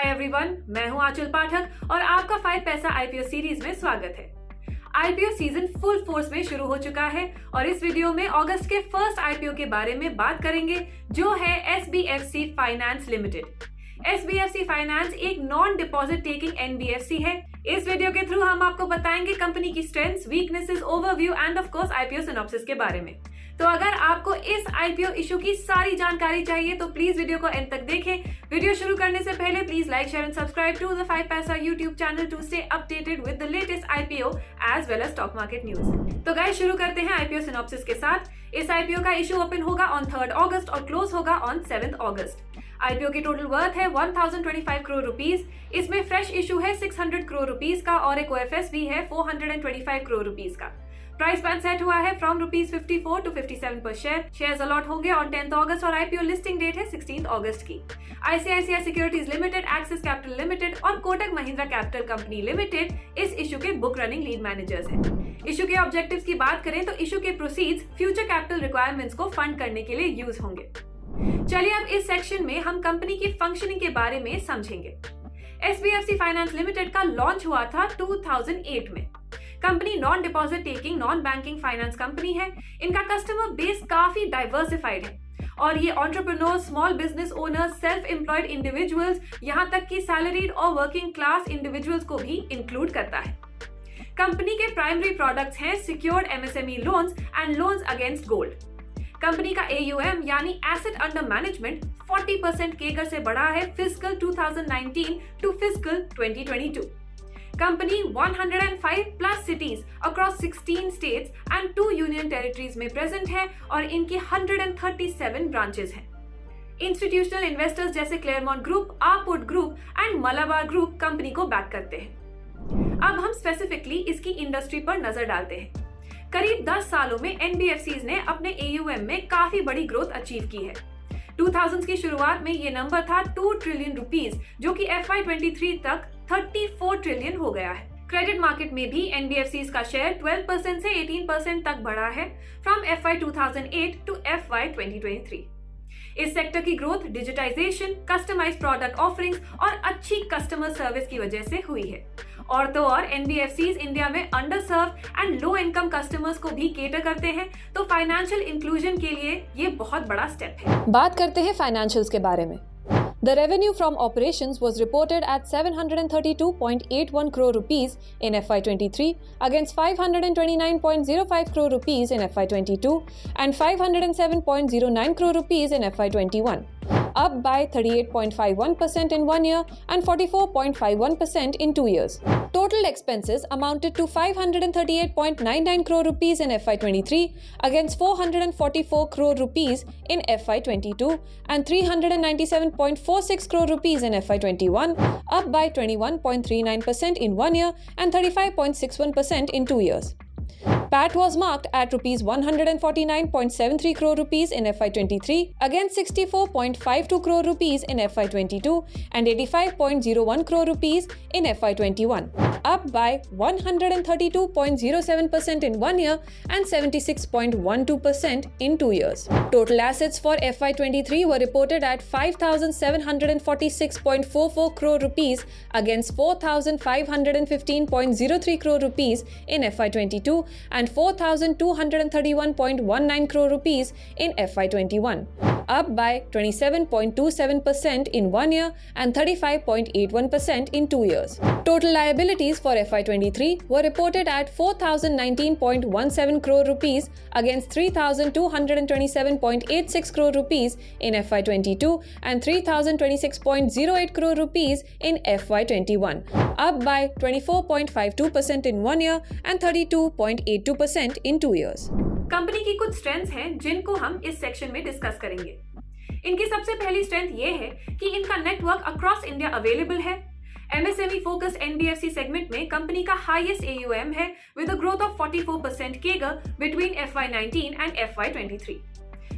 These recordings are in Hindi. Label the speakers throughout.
Speaker 1: एवरीवन, मैं हूं आंचल पाठक और आपका 5 पैसा आईपीओ सीरीज में स्वागत है। आईपीओ सीजन फुल फोर्स में शुरू हो चुका है और इस वीडियो में अगस्त के फर्स्ट आईपीओ के बारे में बात करेंगे, जो है SBFC finance limited. SBFC finance एक नॉन डिपॉजिट टेकिंग एनबीएफसी है। इस वीडियो के थ्रू हम आपको बताएंगे कंपनी की strengths, weaknesses, overview end of course IPO synopsis के बारे में। तो अगर आपको इस आईपीओ इशू की सारी जानकारी चाहिए तो प्लीज वीडियो को एंड तक देखें। वीडियो शुरू करने से पहले please like, share and subscribe to the 5 Paisa YouTube channel to stay updated with the latest IPO as well as stock market news. तो गाइस, शुरू करते हैं आईपीओ सिनॉप्सिस के साथ। इस आईपीओ का इशू ओपन होगा ऑन 3 अगस्त और क्लोज होगा ऑन 7 अगस्त। आईपीओ की टोटल वर्थ है 1025 करोड़ रुपीस। इसमें फ्रेश इशू है 600 करोड़ रुपीस का और एक ओएफएस भी है 425 करोड़ रुपीस का। प्राइस बैंड सेट हुआ है फ्रॉम ₹54 to 57 पर शेयर। शेयर्स अलॉट होंगे ऑन 10 अगस्त और आईपीओ लिस्टिंग डेट है 16 अगस्त की। ICICI securities limited, Axis capital limited और Kotak Mahindra capital company limited इस इशू के बुक रनिंग लीड मैनेजर्स हैं। इशू के ऑब्जेक्टिव्स की बात करें तो इशू के प्रोसीड्स फ्यूचर कैपिटल रिक्वायरमेंट्स को फंड करने के लिए यूज होंगे। चलिए अब इस सेक्शन में हम कंपनी की फंक्शनिंग के बारे में समझेंगे। एसबीएफसी फाइनेंस लिमिटेड का लॉन्च हुआ था 2008 में। Company non deposit taking, non banking finance company है। इनका कस्टमर बेस काफी डाइवर्सिफाइड है और ये entrepreneurs, small business owners, self employed individuals, यहाँ तक कि सैलरीड और वर्किंग क्लास इंडिविजुअल्स को भी इंक्लूड करता है। कंपनी के प्राइमरी प्रोडक्ट्स हैं secured MSME loans and loans against gold. Company का AUM यानी एसेट अंडर मैनेजमेंट 40% केगर से बढ़ा है fiscal 2019 to fiscal 2022। Company 105 plus cities across 16 states and 2 union territories में प्रेजेंट है और इनकी 137 ब्रांचेस हैं। इंस्टीट्यूशनल इन्वेस्टर्स जैसे क्लेयरमॉन्ट ग्रुप, आरपुट group and Malabar group company को बैक करते हैं। अब हम स्पेसिफिकली इसकी इंडस्ट्री पर नजर डालते हैं। करीब 10 सालों में एनबीएफसीज ने अपने AUM में काफी बड़ी ग्रोथ अचीव की है। 2000s की शुरुआत में ये नंबर था 2 ट्रिलियन रुपीस, जो कि FY23 तक 34 ट्रिलियन हो गया है। क्रेडिट मार्केट में भी एनबीएफसीज का शेयर 12% से 18% तक बढ़ा है फ्रॉम FY 2008 टू FY 2023। इस सेक्टर की growth digitisation, customised product offerings और अच्छी कस्टमर सर्विस की वजह से हुई है। और तो और एनबीएफसीज इंडिया में under serve and low income customers को भी केटर करते हैं, तो फाइनेंशियल इंक्लूजन के लिए ये बहुत बड़ा स्टेप है।
Speaker 2: बात करते हैं फाइनेंशियल्स के बारे में। The revenue from operations was reported at 732.81 crore rupees in FY23 against 529.05 crore rupees in FY22 and 507.09 crore rupees in FY21, up by 38.51% in 1 year and 44.51% in 2 years. Total expenses amounted to 538.99 crore rupees in FY23 against 444 crore rupees in FY22 and 397.46 crore rupees in FY21, up by 21.39% in 1 year and 35.61% in 2 years. PAT was marked at rupees 149.73 crore rupees in FY23 against 64.52 crore rupees in FY22 and 85.01 crore rupees in FY21, up by 132.07% in 1 year and 76.12% in 2 years. Total assets for FY23 were reported at 5,746.44 crore rupees against 4,515.03 crore rupees in FY22 and 4,231.19 crore rupees in FY21, up by 27.27% in 1 year and 35.81% in 2 years. Total liabilities for FY23 were reported at 4,019.17 crore rupees against 3,227.86 crore rupees in FY22 and 3,026.08 crore rupees in FY21, up by 24.52% in 1 year and 32.82% in 2 years.
Speaker 1: Company की कुछ स्ट्रेंथ्स हैं जिनको हम इस सेक्शन में डिस्कस करेंगे। इनकी सबसे पहली स्ट्रेंथ ये है कि इनका नेटवर्क अक्रॉस इंडिया अवेलेबल है। एमएसएमई फोकस एनबीएफसी सेगमेंट में कंपनी का हाईएस्ट AUM है with a growth of 44% CAGR between FY19 and FY23।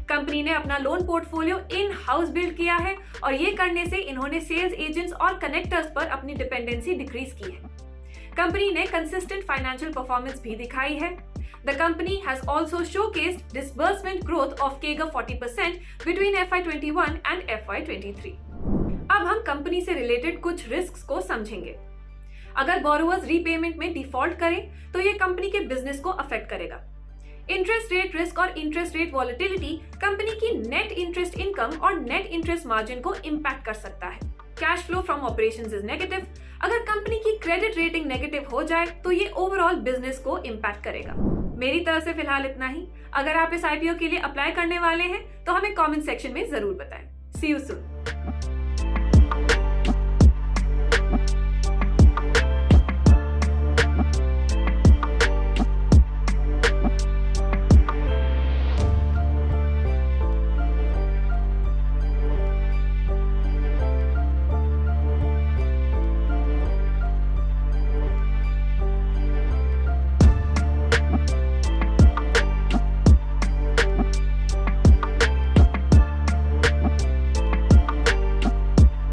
Speaker 1: Company ने अपना loan portfolio in house build किया है और ये करने से इन्होंने सेल्स एजेंट्स और कनेक्टर्स पर अपनी डिपेंडेंसी डिक्रीज की है। कंपनी ने कंसिस्टेंट फाइनेंशियल परफॉर्मेंस भी दिखाई है। The company has also showcased disbursement growth of CAGR 40% between FY21 and FY23. अब हम कंपनी से रिलेटेड कुछ रिस्क्स को समझेंगे। अगर बोरोवर्स रीपेमेंट में डिफॉल्ट करें तो ये कंपनी के बिजनेस को अफेक्ट करेगा। इंटरेस्ट रेट रिस्क और इंटरेस्ट रेट वॉलेटिलिटी कंपनी की नेट इंटरेस्ट इनकम और नेट इंटरेस्ट मार्जिन को इम्पैक्ट कर सकता है। Cash flow from operations is negative. अगर कंपनी की क्रेडिट रेटिंग नेगेटिव हो जाए तो ये ओवरऑल बिजनेस को इम्पैक्ट करेगा। मेरी तरफ से फिलहाल इतना ही। अगर आप इस आईपीओ के लिए अप्लाई करने वाले हैं तो हमें कमेंट सेक्शन में जरूर बताएं। सी यू सून।